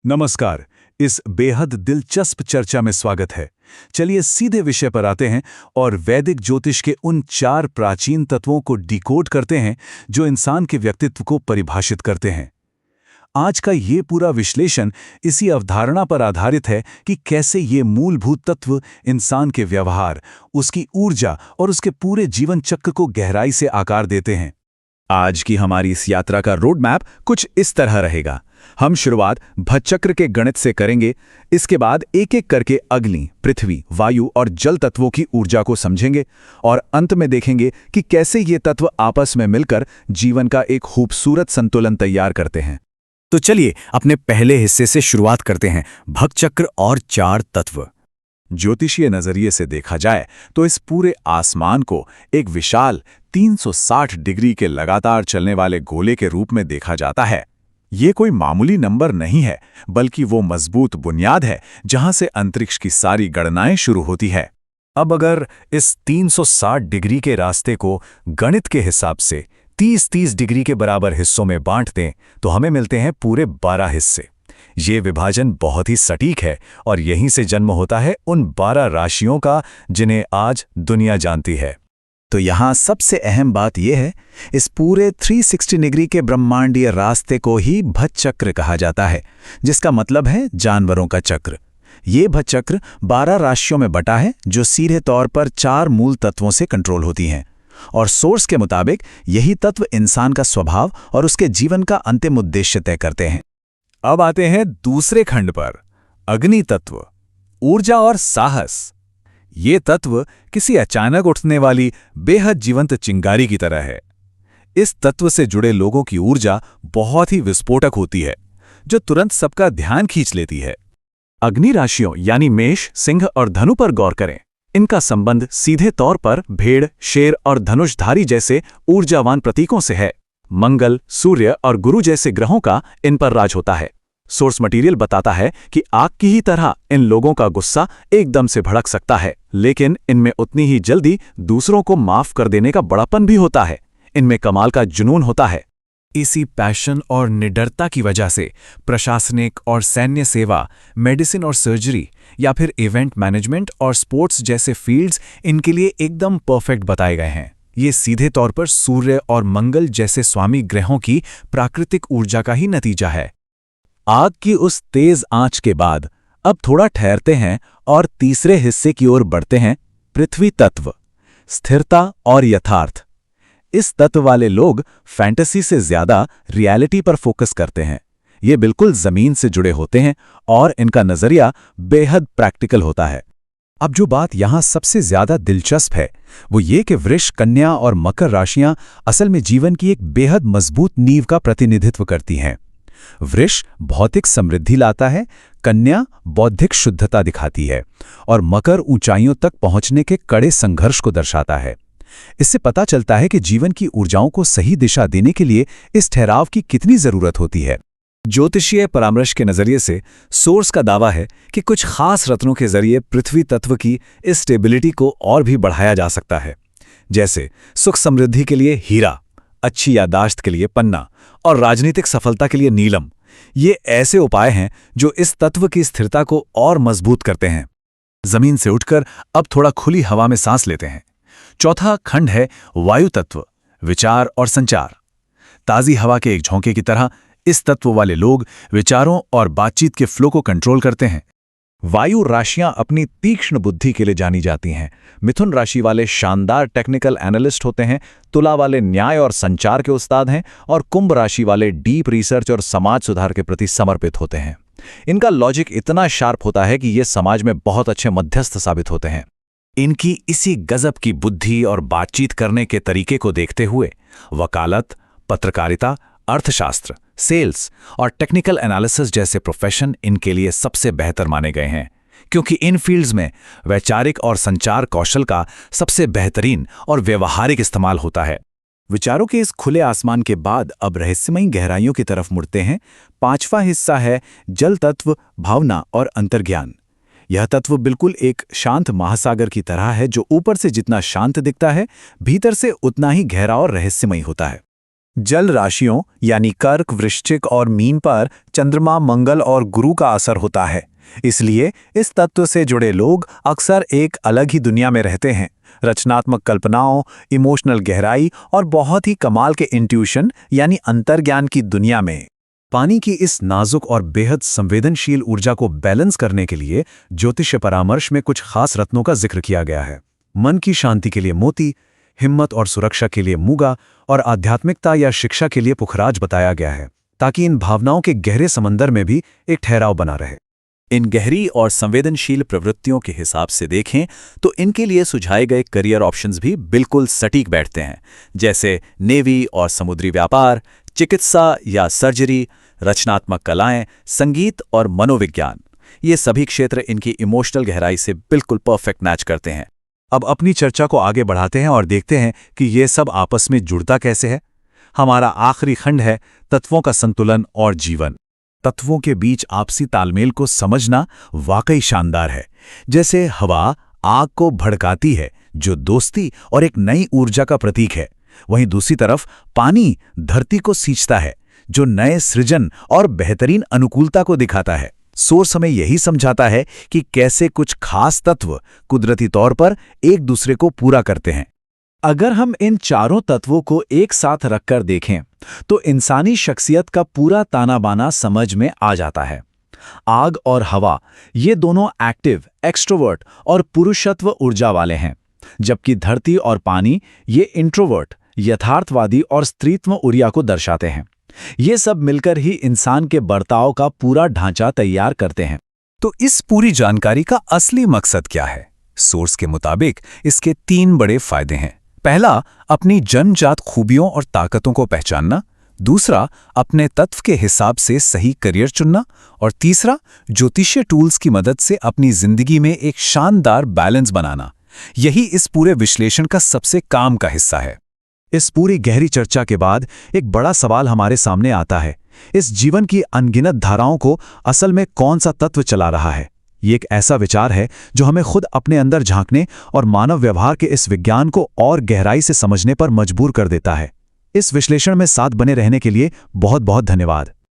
नमस्कार। इस बेहद दिलचस्प चर्चा में स्वागत है। चलिए सीधे विषय पर आते हैं और वैदिक ज्योतिष के उन 4 प्राचीन तत्वों को डिकोड करते हैं जो इंसान के व्यक्तित्व को परिभाषित करते हैं। आज का ये पूरा विश्लेषण इसी अवधारणा पर आधारित है कि कैसे ये मूलभूत तत्व इंसान के व्यवहार, उसकी ऊर्जा और उसके पूरे जीवन चक्र को गहराई से आकार देते हैं। आज की हमारी इस यात्रा का रोड मैप कुछ इस तरह रहेगा। हम शुरुआत भचक्र के गणित से करेंगे, इसके बाद एक एक करके अग्नि, पृथ्वी, वायु और जल तत्वों की ऊर्जा को समझेंगे और अंत में देखेंगे कि कैसे ये तत्व आपस में मिलकर जीवन का एक खूबसूरत संतुलन तैयार करते हैं। तो चलिए अपने पहले हिस्से से शुरुआत करते हैं, भगचक्र और 4 तत्व। ज्योतिषीय नजरिए से देखा जाए तो इस पूरे आसमान को एक विशाल 360 डिग्री के लगातार चलने वाले गोले के रूप में देखा जाता है। ये कोई मामूली नंबर नहीं है, बल्कि वो मजबूत बुनियाद है जहां से अंतरिक्ष की सारी गणनाएं शुरू होती है। अब अगर इस 360 डिग्री के रास्ते को गणित के हिसाब से 30-30 डिग्री के बराबर हिस्सों में बांट दें तो हमें मिलते हैं पूरे 12 हिस्से। ये विभाजन बहुत ही सटीक है और यहीं से जन्म होता है उन 12 राशियों का जिन्हें आज दुनिया जानती है। तो यहाँ सबसे अहम बात यह है, इस पूरे 360 डिग्री के ब्रह्मांडीय रास्ते को ही भचक्र कहा जाता है, जिसका मतलब है जानवरों का चक्र। ये भचक्र 12 राशियों में बटा है जो सीधे तौर पर 4 मूल तत्वों से कंट्रोल होती हैं और सोर्स के मुताबिक यही तत्व इंसान का स्वभाव और उसके जीवन का अंतिम उद्देश्य तय करते हैं। अब आते हैं दूसरे खंड पर, अग्नि तत्व, ऊर्जा और साहस। ये तत्व किसी अचानक उठने वाली बेहद जीवंत चिंगारी की तरह है। इस तत्व से जुड़े लोगों की ऊर्जा बहुत ही विस्फोटक होती है, जो तुरंत सबका ध्यान खींच लेती है। अग्नि राशियों यानी मेष, सिंह और धनु पर गौर करें। इनका संबंध सीधे तौर पर भेड़, शेर और धनुषधारी जैसे ऊर्जावान प्रतीकों से है। मंगल, सूर्य और गुरु जैसे ग्रहों का इन पर राज होता है। सोर्स मटेरियल बताता है कि आग की ही तरह इन लोगों का गुस्सा एकदम से भड़क सकता है, लेकिन इनमें उतनी ही जल्दी दूसरों को माफ कर देने का बड़ापन भी होता है। इनमें कमाल का जुनून होता है। इसी पैशन और निडरता की वजह से प्रशासनिक और सैन्य सेवा, मेडिसिन और सर्जरी या फिर इवेंट मैनेजमेंट और स्पोर्ट्स जैसे फील्ड्स इनके लिए एकदम परफेक्ट बताए गए हैं। ये सीधे तौर पर सूर्य और मंगल जैसे स्वामी ग्रहों की प्राकृतिक ऊर्जा का ही नतीजा है। आग की उस तेज आंच के बाद अब थोड़ा ठहरते हैं और तीसरे हिस्से की ओर बढ़ते हैं, पृथ्वी तत्व, स्थिरता और यथार्थ। इस तत्व वाले लोग फैंटेसी से ज्यादा रियलिटी पर फोकस करते हैं। ये बिल्कुल जमीन से जुड़े होते हैं और इनका नजरिया बेहद प्रैक्टिकल होता है। अब जो बात यहां सबसे ज्यादा दिलचस्प है वो ये कि वृष, कन्या और मकर राशियां असल में जीवन की एक बेहद मजबूत नींव का प्रतिनिधित्व करती हैं। वृष भौतिक समृद्धि लाता है, कन्या बौद्धिक शुद्धता दिखाती है और मकर ऊंचाइयों तक पहुंचने के कड़े संघर्ष को दर्शाता है। इससे पता चलता है कि जीवन की ऊर्जाओं को सही दिशा देने के लिए इस ठहराव की कितनी जरूरत होती है। ज्योतिषीय परामर्श के नजरिए से सोर्स का दावा है कि कुछ खास रत्नों के जरिए पृथ्वी तत्व की इस स्टेबिलिटी को और भी बढ़ाया जा सकता है, जैसे सुख समृद्धि के लिए हीरा, अच्छी यादाश्त के लिए पन्ना और राजनीतिक सफलता के लिए नीलम। ये ऐसे उपाय हैं जो इस तत्व की स्थिरता को और मजबूत करते हैं। जमीन से उठकर अब थोड़ा खुली हवा में सांस लेते हैं। चौथा खंड है वायु तत्व, विचार और संचार। ताजी हवा के एक झोंके की तरह इस तत्व वाले लोग विचारों और बातचीत के फ्लो को कंट्रोल करते हैं। वायु राशियां अपनी तीक्ष्ण बुद्धि के लिए जानी जाती हैं। मिथुन राशि वाले शानदार टेक्निकल एनालिस्ट होते हैं, तुला वाले न्याय और संचार के उस्ताद हैं और कुंभ राशि वाले डीप रिसर्च और समाज सुधार के प्रति समर्पित होते हैं। इनका लॉजिक इतना शार्प होता है कि ये समाज में बहुत अच्छे मध्यस्थ साबित होते हैं। इनकी इसी गजब की बुद्धि और बातचीत करने के तरीके को देखते हुए वकालत, पत्रकारिता, अर्थशास्त्र, सेल्स और टेक्निकल एनालिसिस जैसे प्रोफेशन इनके लिए सबसे बेहतर माने गए हैं, क्योंकि इन फील्ड्स में वैचारिक और संचार कौशल का सबसे बेहतरीन और व्यवहारिक इस्तेमाल होता है। विचारों के इस खुले आसमान के बाद अब रहस्यमयी गहराइयों की तरफ मुड़ते हैं। 5वां हिस्सा है जल तत्व, भावना और अंतर्ज्ञान। यह तत्व बिल्कुल एक शांत महासागर की तरह है जो ऊपर से जितना शांत दिखता है, भीतर से उतना ही गहरा और रहस्यमयी होता है। जल राशियों यानी कर्क, वृश्चिक और मीन पर चंद्रमा, मंगल और गुरु का असर होता है। इसलिए इस तत्व से जुड़े लोग अक्सर एक अलग ही दुनिया में रहते हैं। रचनात्मक कल्पनाओं, इमोशनल गहराई और बहुत ही कमाल के इंट्यूशन यानी अंतर्ज्ञान की दुनिया में। पानी की इस नाजुक और बेहद संवेदनशील ऊर्जा को बैलेंस करने के लिए ज्योतिष परामर्श में कुछ खास रत्नों का जिक्र किया गया है। मन की शांति के लिए मोती, हिम्मत और सुरक्षा के लिए मूंगा और आध्यात्मिकता या शिक्षा के लिए पुखराज बताया गया है, ताकि इन भावनाओं के गहरे समंदर में भी एक ठहराव बना रहे। इन गहरी और संवेदनशील प्रवृत्तियों के हिसाब से देखें तो इनके लिए सुझाए गए करियर ऑप्शंस भी बिल्कुल सटीक बैठते हैं, जैसे नेवी और समुद्री व्यापार, चिकित्सा या सर्जरी, रचनात्मक कलाएं, संगीत और मनोविज्ञान। ये सभी क्षेत्र इनकी इमोशनल गहराई से बिल्कुल परफेक्ट मैच करते हैं। अब अपनी चर्चा को आगे बढ़ाते हैं और देखते हैं कि ये सब आपस में जुड़ता कैसे है। हमारा आखिरी खंड है तत्वों का संतुलन और जीवन। तत्वों के बीच आपसी तालमेल को समझना वाकई शानदार है। जैसे हवा आग को भड़काती है, जो दोस्ती और एक नई ऊर्जा का प्रतीक है। वहीं दूसरी तरफ पानी धरती को सींचता है, जो नए सृजन और बेहतरीन अनुकूलता को दिखाता है। सोर्स हमें यही समझाता है कि कैसे कुछ खास तत्व कुदरती तौर पर एक दूसरे को पूरा करते हैं। अगर हम इन चारों तत्वों को एक साथ रखकर देखें तो इंसानी शख्सियत का पूरा ताना बाना समझ में आ जाता है। आग और हवा ये दोनों एक्टिव, एक्सट्रोवर्ट और पुरुषत्व ऊर्जा वाले हैं, जबकि धरती और पानी ये इंट्रोवर्ट, यथार्थवादी और स्त्रीत्व ऊर्जा को दर्शाते हैं। ये सब मिलकर ही इंसान के बर्ताव का पूरा ढांचा तैयार करते हैं। तो इस पूरी जानकारी का असली मकसद क्या है? सोर्स के मुताबिक इसके 3 बड़े फायदे हैं। पहला, अपनी जन्मजात खूबियों और ताकतों को पहचानना। दूसरा, अपने तत्व के हिसाब से सही करियर चुनना। और तीसरा, ज्योतिषीय टूल्स की मदद से अपनी जिंदगी में एक शानदार बैलेंस बनाना। यही इस पूरे विश्लेषण का सबसे काम का हिस्सा है। इस पूरी गहरी चर्चा के बाद एक बड़ा सवाल हमारे सामने आता है। इस जीवन की अनगिनत धाराओं को असल में कौन सा तत्व चला रहा है? ये एक ऐसा विचार है जो हमें खुद अपने अंदर झांकने और मानव व्यवहार के इस विज्ञान को और गहराई से समझने पर मजबूर कर देता है। इस विश्लेषण में साथ बने रहने के लिए बहुत बहुत धन्यवाद।